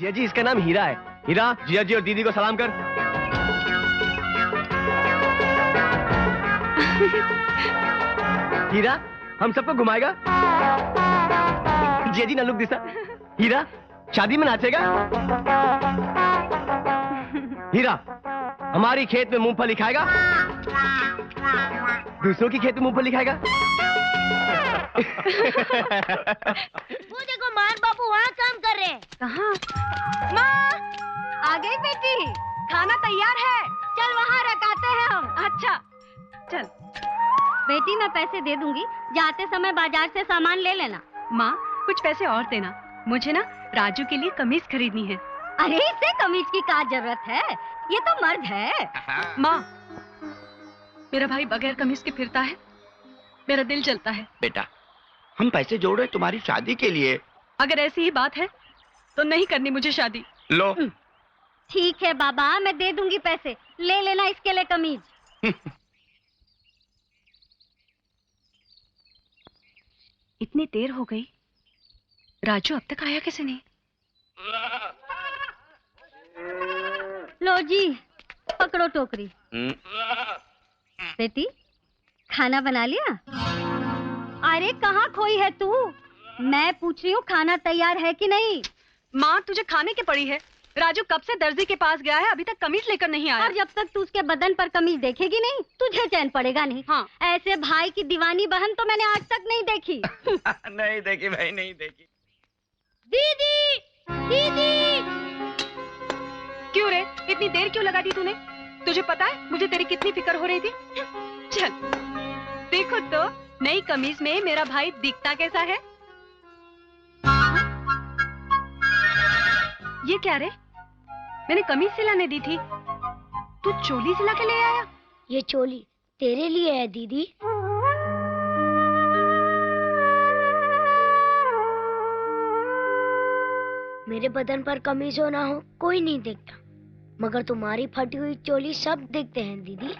जिया जी, इसका नाम हीरा है। हीरा, जिया जी और दीदी को सलाम कर। हीरा, हम सबको घुमाएगा। जिया जी नलुक दिशा। हीरा, शादी में नाचेगा। हीरा, हमारी खेत में मूंगफली खाएगा। दूसरों की खेत में मूंगफली खाएगा। वो देखो मान बाबू वहाँ काम कर रहे हैं। कहाँ? माँ, आ गई बेटी। खाना तैयार है। चल वहाँ रखाते हैं हम। अच्छा, चल। बेटी मैं पैसे दे दूंगी, जाते समय बाजार से सामान ले लेना। माँ, कुछ पैसे और देना। मुझे ना राजू के लिए कमीज खरीदनी है। अरे इसे कमीज की क्या जरूरत है, ये तो मर्द है। माँ, मेरा भाई बगैर कमीज के फिरता है, मेरा दिल जलता है। बेटा, हम पैसे जोड़ रहे तुम्हारी शादी के लिए। अगर ऐसी ही बात है तो नहीं करनी मुझे शादी। लो। ठीक है बाबा, मैं दे दूंगी पैसे, ले लेना इसके लिए कमीज। इतनी देर हो गई, राजू अब तक आया कैसे नहीं? लो जी, पकड़ो टोकरी। बेटी, खाना बना लिया? अरे कहाँ खोई है तू? मैं पूछ रही हूँ खाना तैयार है कि नहीं? माँ, तुझे खाने की पड़ी है। राजू कब से दर्जी के पास गया है, अभी तक कमीज लेकर नहीं आया। और जब तक तू उसके बदन पर कमीज देखेगी नहीं, तुझे चैन पड़ेगा नहीं। हाँ। ऐसे भाई की दीवानी बहन तो मैंने आज तक नहीं देखी। नहीं देखी भाई, नहीं देखी। दीदी, दीदी। क्यों रे, इतनी देर क्यों लगा दी तूने? तुझे पता है मुझे तेरी कितनी फिक्र हो रही थी। चल देखो तो, नई कमीज में मेरा भाई दिखता कैसा है। ये क्या रे, मैंने कमीज सिलाने दी थी, तू चोली सिला के ले आया। ये चोली तेरे लिए है दीदी। मेरे बदन पर कमीज हो ना हो कोई नहीं देखता, मगर तुम्हारी फटी हुई चोली सब देखते हैं दीदी।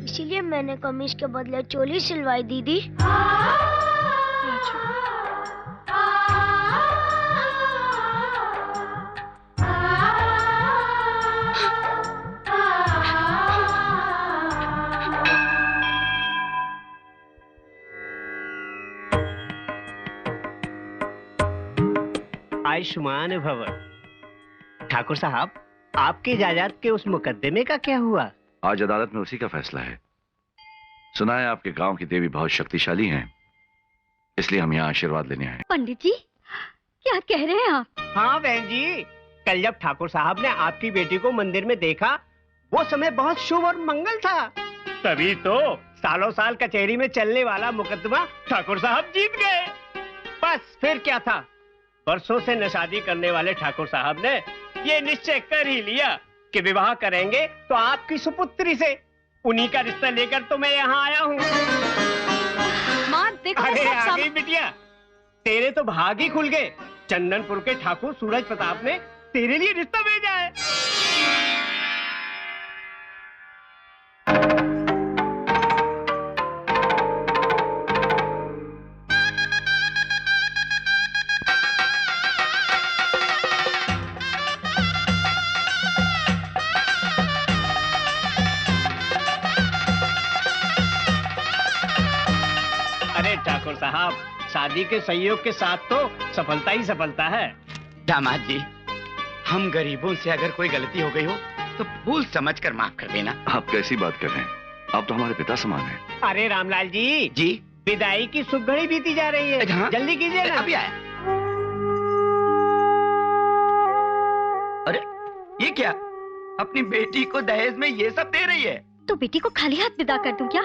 इसीलिए मैंने कमीज के बदले चोली सिलवाई दीदी। आयुष्मान भव। ठाकुर साहब, आपकी जायदाद के उस मुकदमे का क्या हुआ? आज अदालत में उसी का फैसला है। सुना है आपके गांव की देवी बहुत शक्तिशाली हैं, इसलिए हम यहाँ आशीर्वाद लेने आए। पंडित जी, क्या कह रहे हैं आप? हाँ बहन जी, कल जब ठाकुर साहब ने आपकी बेटी को मंदिर में देखा, वो समय बहुत शुभ और मंगल था। तभी तो सालों साल कचहरी में चलने वाला मुकदमा ठाकुर साहब जीत गए। बस फिर क्या था, बरसों से नशादी करने वाले ठाकुर साहब ने ये निश्चय कर ही लिया कि विवाह करेंगे तो आपकी सुपुत्री से। उन्हीं का रिश्ता लेकर तो मैं यहाँ आया हूँ। माँ देखो, अरे आ गई बिटिया, तेरे तो भाग ही खुल गए। चंदनपुर के ठाकुर सूरज प्रताप ने तेरे लिए रिश्ता भेजा है। ठाकुर साहब, शादी के सहयोग के साथ तो सफलता ही सफलता है। दामाद जी, हम गरीबों से अगर कोई गलती हो गई हो तो भूल समझकर माफ कर देना। आप कैसी बात कर रहे हैं, आप तो हमारे पिता समान हैं। अरे रामलाल जी, जी विदाई की शुभ घड़ी बीती जा रही है। हाँ? जल्दी कीजिए ना। अभी आया। अरे ये क्या, अपनी बेटी को दहेज में ये सब दे रही है? तो बेटी को खाली हाथ विदा कर दूं क्या?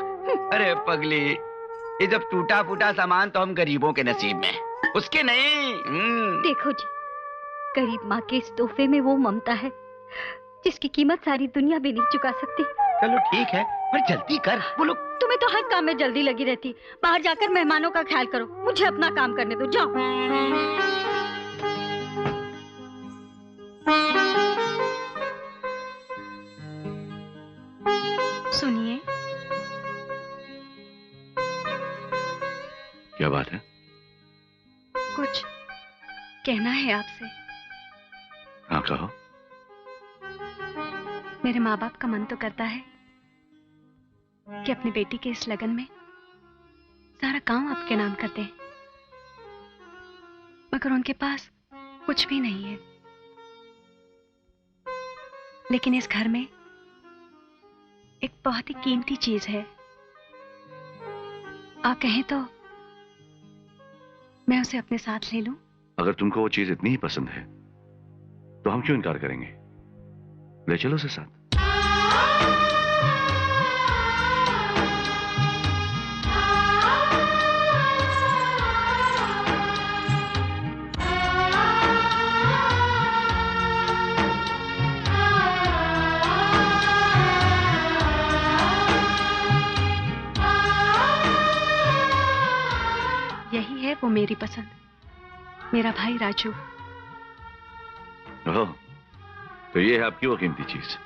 अरे पगली, ये जब टूटा फूटा सामान तो हम गरीबों के नसीब में, उसके नहीं। देखो जी, गरीब माँ के इस तोहफे में वो ममता है जिसकी कीमत सारी दुनिया भी नहीं चुका सकती। चलो ठीक है, पर जल्दी कर। बोलो, तुम्हें तो हर काम में जल्दी लगी रहती। बाहर जाकर मेहमानों का ख्याल करो, मुझे अपना काम करने दो, जाओ। सुनिए, क्या बात है? कुछ कहना है आपसे। हाँ कहो। मेरे माँ बाप का मन तो करता है कि अपनी बेटी के इस लगन में सारा गांव आपके नाम कर दें, मगर उनके पास कुछ भी नहीं है। लेकिन इस घर में एक बहुत ही कीमती चीज है। आप कहें तो मैं उसे अपने साथ ले लूं? अगर तुमको वो चीज इतनी ही पसंद है तो हम क्यों इनकार करेंगे? ले चलो उसे साथ। यही है वो मेरी पसंद, मेरा भाई राजू। ओह, तो ये है आपकी वो कीमती चीज।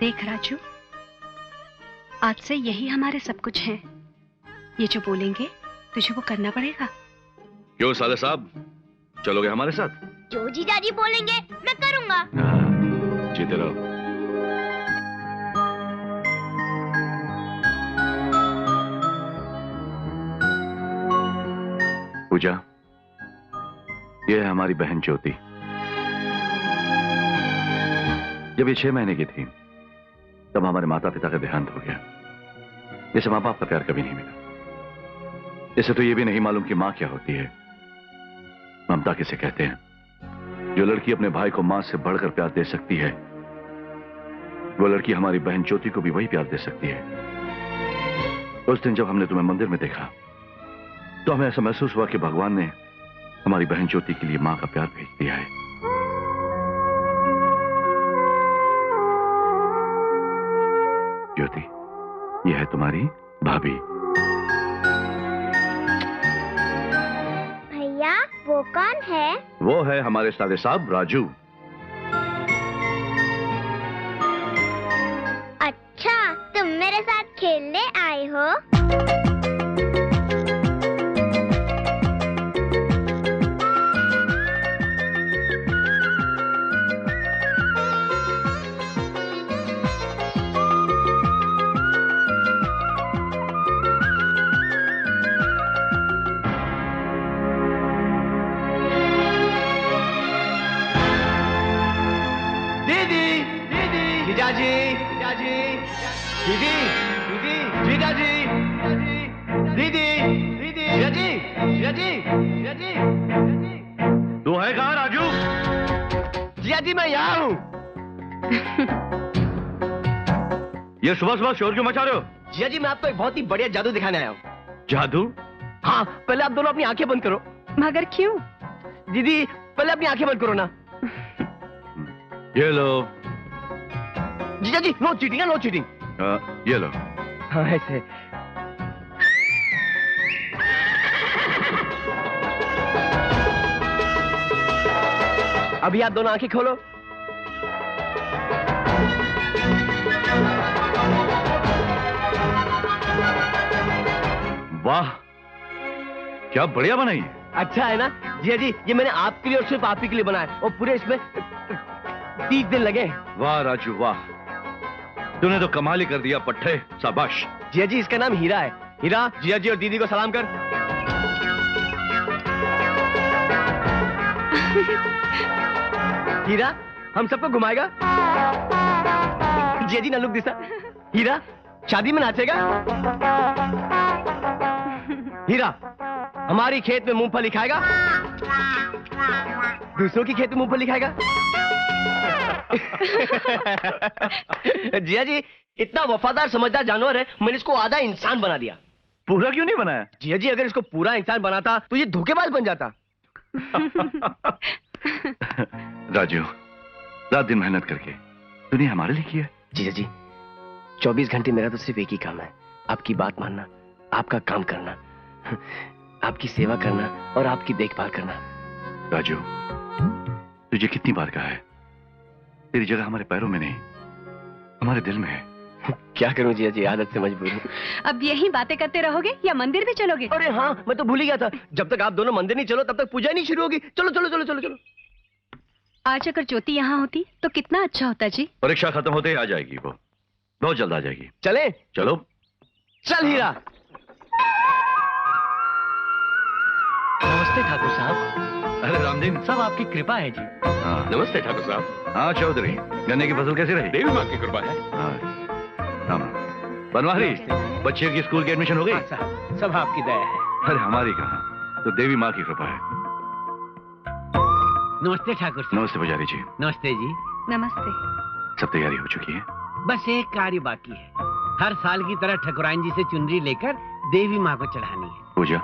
देख राजू, आज से यही हमारे सब कुछ है। ये जो बोलेंगे तुझे वो करना पड़ेगा। क्यों साले साहब, चलोगे हमारे साथ? जो जीजाजी बोलेंगे मैं करूंगा। हाँ, जीते रहो। पूजा, ये है हमारी बहन ज्योति। जब ये 6 महीने की थी तब हमारे माता पिता का देहांत हो गया। इसे माँ बाप का प्यार कभी नहीं मिला। इसे तो ये भी नहीं मालूम कि माँ क्या होती है, ममता किसे कहते हैं। जो लड़की अपने भाई को माँ से बढ़कर प्यार दे सकती है, वो लड़की हमारी बहन ज्योति को भी वही प्यार दे सकती है। उस दिन जब हमने तुम्हें मंदिर में देखा तो हमें ऐसा महसूस हुआ कि भगवान ने हमारी बहन ज्योति के लिए मां का प्यार भेज दिया है। ज्योति, यह है तुम्हारी भाभी। भैया वो कौन है? वो है हमारे साले साहब राजू। अच्छा, तुम मेरे साथ खेलने आए हो? जीजाजी, जीजाजी, दीदी, दीदी, जीजाजी, दीदी, दीदी, जीजाजी, जीजाजी, जीजाजी, जीजाजी। तू है कहाँ राजू? जीजाजी मैं यहाँ हूँ। ये सुबह सुबह शोर क्यों मचा रहे हो? जीजाजी मैं आपको एक बहुत ही बढ़िया जादू दिखाने आया हूँ। जादू? हाँ, पहले आप दोनों अपनी आंखें बंद करो। मगर क्यों? दीदी पहले अपनी आंखें बंद करो ना। ये लो। जीजाजी नो चीटिंग, नो चीटिंग। ये लो। हाँ ऐसे। अभी आप दोनों आंखें खोलो। वाह, क्या बढ़िया बनाई है। अच्छा है ना जीजाजी, ये मैंने आपके लिए और सिर्फ आप ही के लिए बनाया और पूरे इसमें 30 दिन लगे। वाह राजू वाह, तूने तो कमाल ही कर दिया पट्टे, शाबाश। जीजाजी इसका नाम हीरा है। हीरा, जीजाजी और दीदी को सलाम कर। हीरा हम सबको घुमाएगा। जीजाजी नलुक दिशा। हीरा शादी में नाचेगा। हीरा हमारी खेत में मूंगफली खाएगा, दूसरों की खेत में मूंगफली खाएगा। जिया जी इतना वफादार समझदार जानवर है, मैंने इसको आधा इंसान बना दिया। पूरा क्यों नहीं बनाया? जिया जी अगर इसको पूरा इंसान बनाता तो ये धोखेबाज बन जाता। राजू, रात दिन मेहनत करके तूने हमारे लिए किया। जिया जी 24 घंटे मेरा तो सिर्फ एक ही काम है, आपकी बात मानना, आपका काम करना, आपकी सेवा करना और आपकी देखभाल करना। राजू, तुझे कितनी बार कहा है, तेरी जगह हमारे पैरों में नहीं हमारे दिल में है। क्या करूं जिया जी, आदत से मजबूर हूँ। अब यही बातें करते रहोगे या मंदिर भी चलोगे? अरे हाँ, मैं तो भूल ही गया था, जब तक आप दोनों मंदिर नहीं चलो तब तक पूजा नहीं शुरू होगी। चलो चलो चलो चलो चलो। आज अगर ज्योति यहाँ होती तो कितना अच्छा होता जी। परीक्षा खत्म होते ही आ जाएगी वो, बहुत जल्द आ जाएगी। चले? चलो। चल हीरा। नमस्ते ठाकुर साहब। अरे रामदीन, सब आपकी कृपा है जी। हाँ नमस्ते ठाकुर साहब। हाँ चौधरी, गन्ने की फसल कैसी रही? देवी माँ की कृपा है। हाँ राम। बनवारी, बच्चे की स्कूल की एडमिशन हो गई? साहब, सब आपकी दया है। अरे हमारी कहाँ, तो देवी माँ की कृपा है। नमस्ते ठाकुर साहब। नमस्ते पुजारी जी। नमस्ते जी। नमस्ते। सब तैयारी हो चुकी है? बस एक कार्य बाकी है, हर साल की तरह ठकुराइन जी से चुनरी लेकर देवी माँ को चढ़ानी है। पूजा